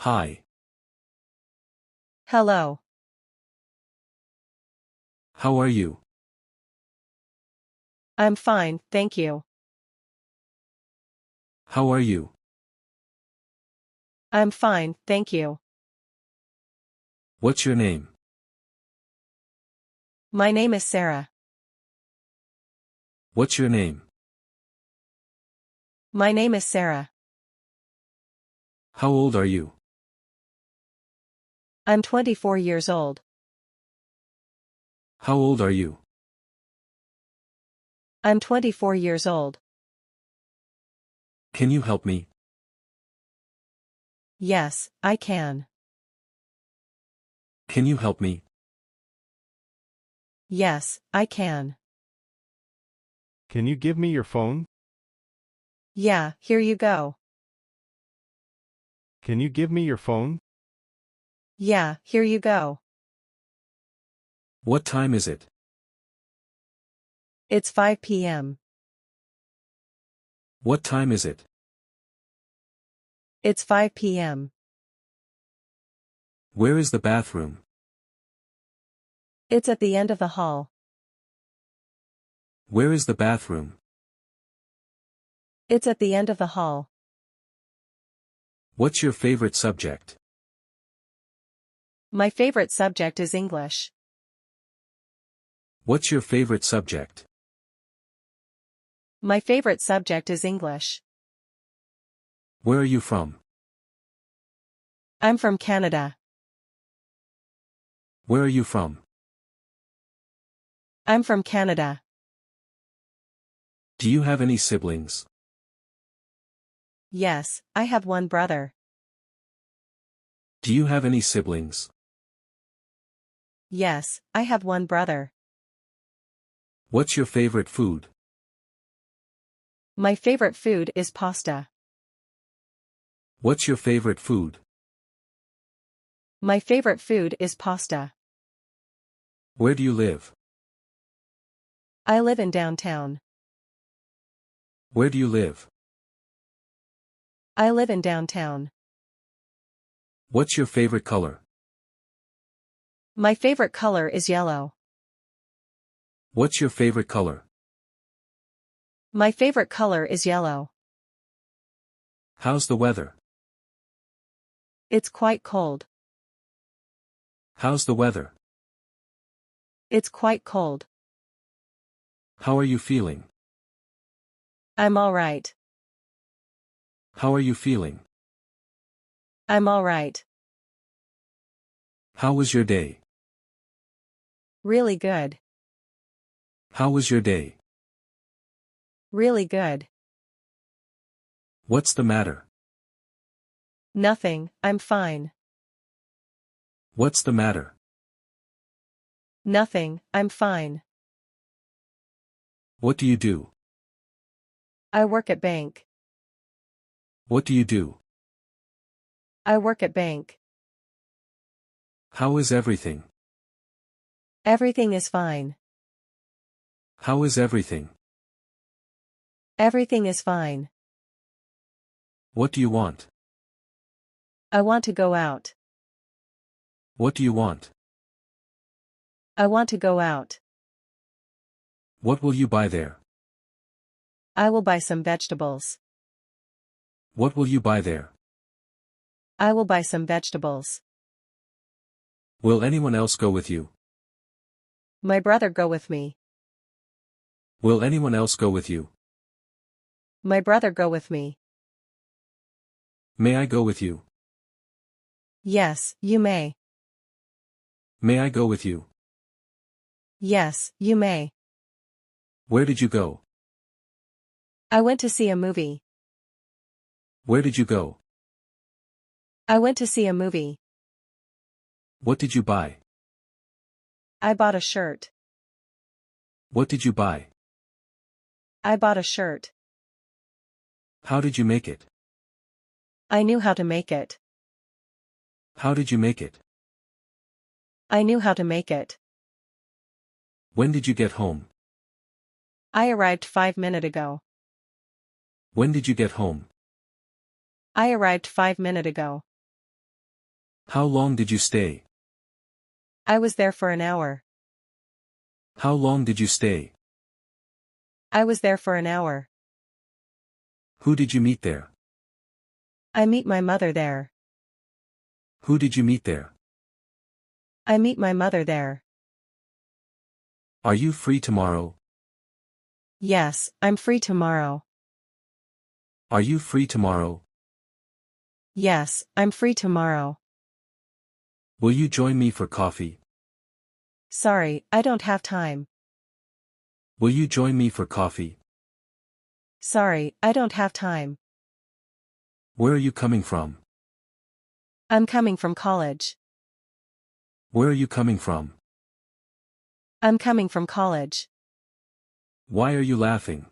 Hi. Hello. How are you? I'm fine, thank you. How are you? I'm fine, thank you. What's your name? My name is Sarah. What's your name? My name is Sarah. How old are you? I'm 24 years old. How old are you? I'm 24 years old. Can you help me? Yes, I can. Can you help me? Yes, I can. Can you give me your phone? Yeah, here you go. Can you give me your phone? Yeah, here you go. What time is it? It's 5 p.m. What time is it? It's 5 p.m. Where is the bathroom? It's at the end of the hall. Where is the bathroom? It's at the end of the hall. What's your favorite subject? My favorite subject is English. What's your favorite subject? My favorite subject is English. Where are you from? I'm from Canada. Where are you from? I'm from Canada. Do you have any siblings? Yes, I have one brother. Do you have any siblings? Yes, I have one brother. What's your favorite food? My favorite food is pasta. What's your favorite food? My favorite food is pasta. Where do you live? I live in downtown. Where do you live? I live in downtown. What's your favorite color? My favorite color is yellow. What's your favorite color? My favorite color is yellow. How's the weather? It's quite cold. How's the weather? It's quite cold. How are you feeling? I'm all right. How are you feeling? I'm all right. How was your day? Really good. How was your day? Really good. What's the matter? Nothing, I'm fine. What's the matter? Nothing, I'm fine. What do you do? I work at bank. What do you do? I work at bank. How is everything? Everything is fine. How is everything? Everything is fine. What do you want? I want to go out. What do you want? I want to go out. What will you buy there? I will buy some vegetables. What will you buy there? I will buy some vegetables. Will anyone else go with you? My brother go with me. Will anyone else go with you? My brother go with me. May I go with you? Yes, you may. May I go with you? Yes, you may. Where did you go? I went to see a movie. Where did you go? I went to see a movie. What did you buy? I bought a shirt. What did you buy? I bought a shirt. How did you make it? I knew how to make it. How did you make it? I knew how to make it. When did you get home? I arrived 5 minutes ago. When did you get home? I arrived 5 minutes ago. How long did you stay? I was there for an hour. How long did you stay? I was there for an hour. Who did you meet there? I meet my mother there. Who did you meet there? I meet my mother there. Are you free tomorrow? Yes, I'm free tomorrow. Are you free tomorrow? Yes, I'm free tomorrow. Will you join me for coffee? Sorry, I don't have time. Will you join me for coffee? Sorry, I don't have time. Where are you coming from? I'm coming from college. Where are you coming from? I'm coming from college. Why are you laughing?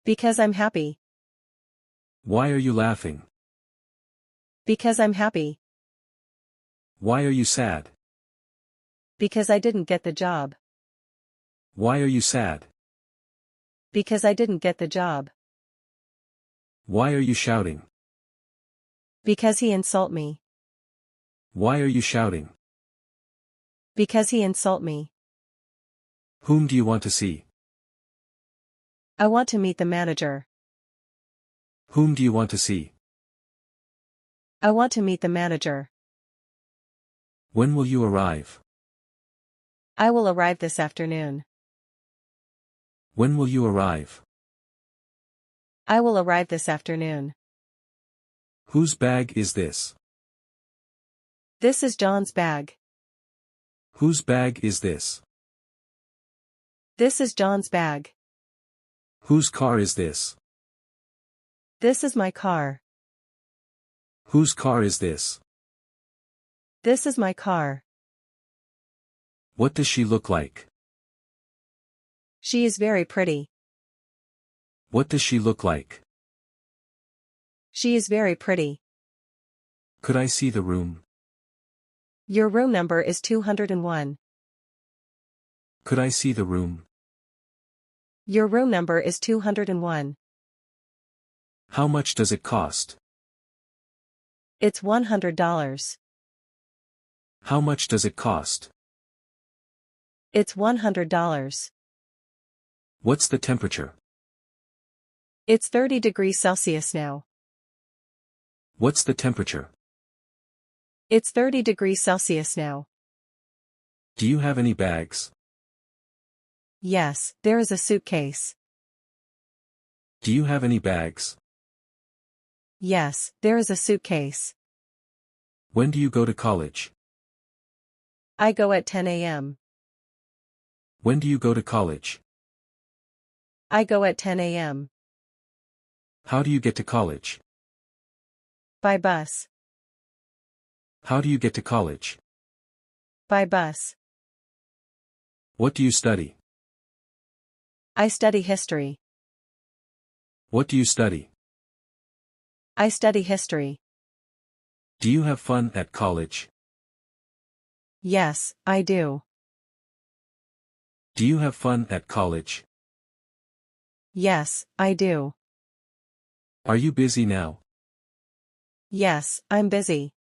Because I'm happy. Why are you laughing? Because I'm happy. Why are you sad? Because I didn't get the job. Why are you sad? Because I didn't get the job. Why are you shouting? Because he insult me. Why are you shouting? Because he insult me. Whom do you want to see? I want to meet the manager. Whom do you want to see? I want to meet the manager. When will you arrive? I will arrive this afternoon. When will you arrive? I will arrive this afternoon. Whose bag is this? This is John's bag. Whose bag is this? This is John's bag. Whose car is this? This is my car. Whose car is this? This is my car. What does she look like? She is very pretty. What does she look like? She is very pretty. Could I see the room? Your room number is 201. Could I see the room? Your room number is 201. How much does it cost? It's $100. How much does it cost? It's $100. What's the temperature? It's 30 degrees Celsius now. What's the temperature? It's 30 degrees Celsius now. Do you have any bags? Yes, there is a suitcase. Do you have any bags? Yes, there is a suitcase. When do you go to college? I go at 10 a.m. When do you go to college? I go at 10 a.m. How do you get to college? By bus. How do you get to college? By bus. What do you study? I study history. What do you study? I study history. Do you have fun at college? Yes, I do. Do you have fun at college? Yes, I do. Are you busy now? Yes, I'm busy.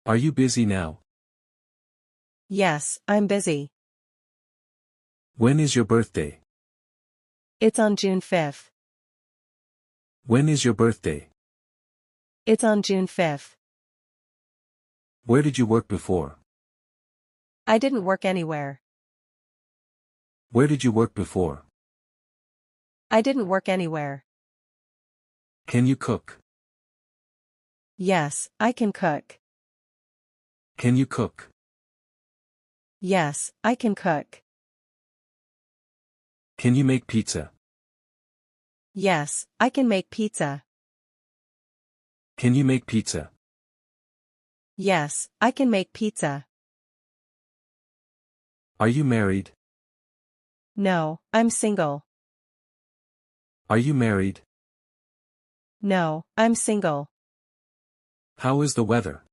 Are you busy now? Yes, I'm busy. When is your birthday? It's on June 5th. When is your birthday? It's on June 5th. Where did you work before? I didn't work anywhere. Where did you work before? I didn't work anywhere. Can you cook? Yes, I can cook. Can you cook? Yes, I can cook. Can you make pizza? Yes, I can make pizza. Can you make pizza? Yes, I can make pizza. Are you married? No, I'm single. Are you married? No, I'm single. How is the weather?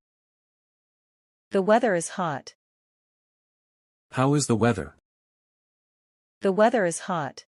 The weather is hot. How is the weather? The weather is hot.